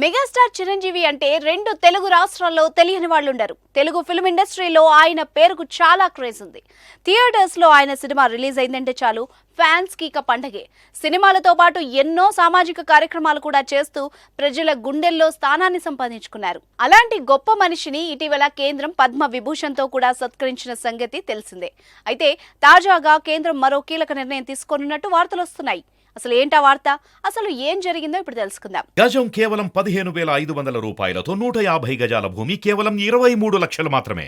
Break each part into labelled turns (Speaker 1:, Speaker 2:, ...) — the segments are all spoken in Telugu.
Speaker 1: మెగాస్టార్ చిరంజీవి అంటే రెండు తెలుగు రాష్ట్రాల్లో తెలియని వాళ్ళు ఉండరు. తెలుగు ఫిల్మ్ ఇండస్ట్రీలో ఆయన పేరుకు చాలా క్రేజ్ ఉంది. థియేటర్స్ లో ఆయన సినిమా రిలీజ్ అయిందంటే చాలు ఫ్యాన్స్ కి ఇక పండగే. సినిమాలతో పాటు ఎన్నో సామాజిక కార్యక్రమాలు కూడా చేస్తూ ప్రజల గుండెల్లో స్థానాన్ని సంపాదించుకున్నారు. అలాంటి గొప్ప మనిషిని ఇటీవల కేంద్రం పద్మ విభూషణ్ తో కూడా సత్కరించిన సంగతి తెలిసిందే. అయితే తాజాగా కేంద్రం మరో కీలక నిర్ణయం తీసుకోనున్నట్టు వార్తలు వస్తున్నాయి. అసలు ఏంటా వార్త? అసలు ఏం జరిగిందో ఇప్పుడు తెలుసుకుందాం.
Speaker 2: గజం కేవలం 15,500 రూపాయలతో 150 గజాల భూమి కేవలం 23 లక్షలు మాత్రమే.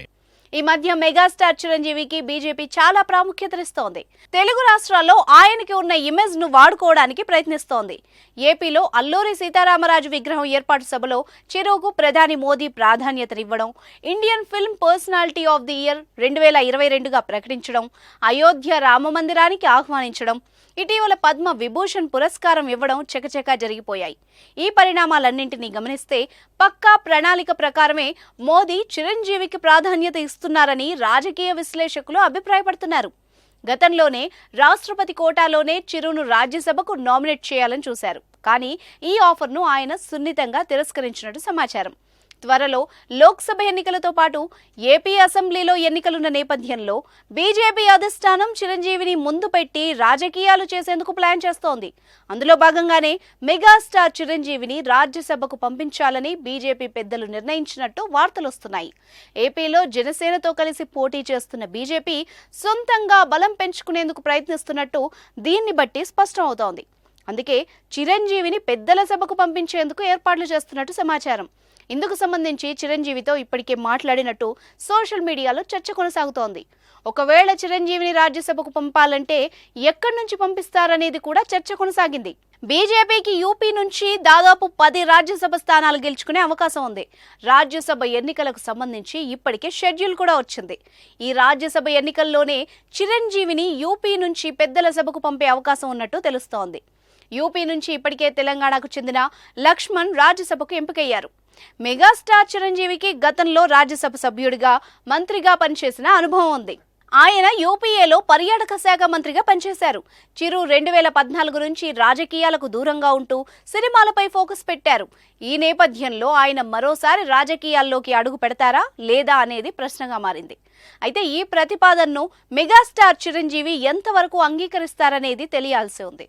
Speaker 1: ఈ మధ్య మెగాస్టార్ చిరంజీవికి బీజేపీ చాలా ప్రాముఖ్యతనిస్తోంది. తెలుగు రాష్ట్రాల్లో ఆయనకి ఉన్న ఇమేజ్ ను వాడుకోవడానికి ప్రయత్నిస్తోంది. ఏపీలో అల్లూరి సీతారామరాజు విగ్రహం ఏర్పాటు సభలో చిరుకు ప్రధాని మోదీ ప్రాధాన్యతనివ్వడం, Indian film personality of the year 2022గా ప్రకటించడం, అయోధ్య రామ మందిరానికి ఆహ్వానించడం, ఇటీవల పద్మ విభూషణ్ పురస్కారం ఇవ్వడం చకచకా జరిగిపోయాయి. ఈ పరిణామాలన్నింటినీ గమనిస్తే పక్కా ప్రణాళిక ప్రకారమే మోదీ చిరంజీవికి ప్రాధాన్యత ఇస్తున్నారని రాజకీయ విశ్లేషకులు అభిప్రాయపడుతున్నారు. గతంలోనే రాష్ట్రపతి కోటాలోనే చిరును రాజ్యసభకు నామినేట్ చేయాలని చూశారు. కానీ ఈ ఆఫర్ను ఆయన సున్నితంగా తిరస్కరించినట్టు సమాచారం. త్వరలో లోక్సభ ఎన్నికలతో పాటు ఏపీ అసెంబ్లీలో ఎన్నికలున్న నేపథ్యంలో బీజేపీ అధిష్టానం చిరంజీవిని ముందు పెట్టి రాజకీయాలు చేసేందుకు ప్లాన్ చేస్తోంది. అందులో భాగంగానే మెగాస్టార్ చిరంజీవిని రాజ్యసభకు పంపించాలని బీజేపీ పెద్దలు నిర్ణయించినట్టు వార్తలొస్తున్నాయి. ఏపీలో జనసేనతో కలిసి పోటీ చేస్తున్న బీజేపీ సొంతంగా బలం పెంచుకునేందుకు ప్రయత్నిస్తున్నట్టు దీన్ని బట్టి స్పష్టమవుతోంది. అందుకే చిరంజీవిని పెద్దల సభకు పంపించేందుకు ఏర్పాట్లు చేస్తున్నట్టు సమాచారం. ఇందుకు సంబంధించి చిరంజీవితో ఇప్పటికే మాట్లాడినట్టు సోషల్ మీడియాలో చర్చ కొనసాగుతోంది. ఒకవేళ చిరంజీవిని రాజ్యసభకు పంపాలంటే ఎక్కడి నుంచి పంపిస్తారనేది కూడా చర్చ కొనసాగింది. బీజేపీకి యూపీ నుంచి దాదాపు 10 రాజ్యసభ స్థానాలు గెలుచుకునే అవకాశం ఉంది. రాజ్యసభ ఎన్నికలకు సంబంధించి ఇప్పటికే షెడ్యూల్ కూడా వచ్చింది. ఈ రాజ్యసభ ఎన్నికల్లోనే చిరంజీవిని యూపీ నుంచి పెద్దల సభకు పంపే అవకాశం ఉన్నట్టు తెలుస్తోంది. యూపీ నుంచి ఇప్పటికే తెలంగాణకు చెందిన లక్ష్మణ్ రాజ్యసభకు ఎంపికయ్యారు. మెగాస్టార్ చిరంజీవికి గతంలో రాజ్యసభ సభ్యుడిగా, మంత్రిగా పనిచేసిన అనుభవం ఉంది. ఆయన యూపీఏలో పర్యాటక శాఖ మంత్రిగా పనిచేశారు. చిరు 2014 నుంచి రాజకీయాలకు దూరంగా ఉంటూ సినిమాలపై ఫోకస్ పెట్టారు. ఈ నేపథ్యంలో ఆయన మరోసారి రాజకీయాల్లోకి అడుగు పెడతారా లేదా అనేది ప్రశ్నగా మారింది. అయితే ఈ ప్రతిపాదనను మెగాస్టార్ చిరంజీవి ఎంతవరకు అంగీకరిస్తారనేది తెలియాల్సి ఉంది.